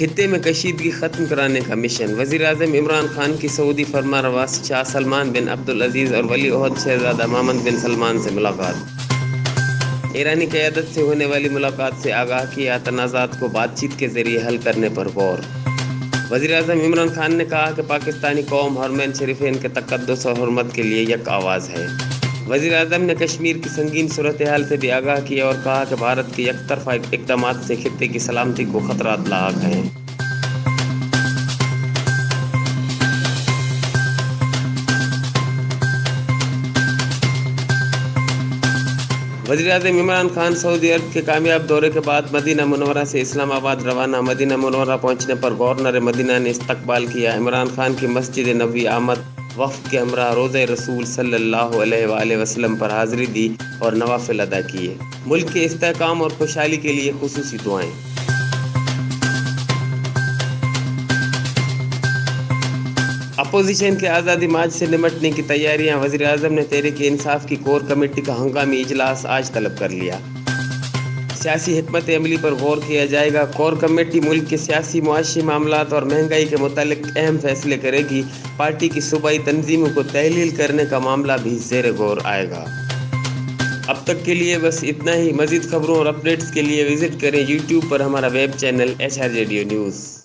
خطے میں کشیدگی ختم کرانے کا مشن۔ وزیر اعظم عمران خان کی سعودی فرمانروا شاہ سلمان بن عبدالعزیز اور ولی عہد شہزادہ محمد بن سلمان سے ملاقات۔ ایرانی قیادت سے ہونے والی ملاقات سے آگاہ کیا، تنازعات کو بات چیت کے ذریعے حل کرنے پر غور۔ وزیر اعظم عمران خان نے کہا کہ پاکستانی قوم حرمین شریفین کے تقدس اور حرمت کے لیے یک آواز ہے۔ وزیر اعظم نے کشمیر کی سنگین صورتحال سے بھی آگاہ کیا اور کہا کہ بھارت کے یک طرفہ اقدامات سے خطے کی سلامتی کو خطرات لاحق ہیں۔ وزیر اعظم عمران خان سعودی عرب کے کامیاب دورے کے بعد مدینہ منورہ سے اسلام آباد روانہ۔ مدینہ منورہ پہنچنے پر گورنر مدینہ نے استقبال کیا۔ عمران خان کی مسجد نبوی آمد، وفد کے ہمراہ روضہ رسول صلی اللہ علیہ وآلہ وسلم پر حاضری دی اور نوافل ادا کیے۔ ملک کے استحکام اور خوشحالی کے لیے خصوصی دعائیں۔ اپوزیشن کے آزادی مارچ سے نمٹنے کی تیاریاں۔ وزیر اعظم نے تحریک انصاف کی کور کمیٹی کا ہنگامی اجلاس آج طلب کر لیا۔ سیاسی حکمت عملی پر غور کیا جائے گا۔ کور کمیٹی ملک کے سیاسی معاشی معاملات اور مہنگائی کے متعلق اہم فیصلے کرے گی۔ پارٹی کی صوبائی تنظیموں کو تحلیل کرنے کا معاملہ بھی زیر غور آئے گا۔ اب تک کے لیے بس اتنا ہی۔ مزید خبروں اور اپڈیٹس کے لیے وزٹ کریں YouTube پر ہمارا ویب چینل HRJDO نیوز۔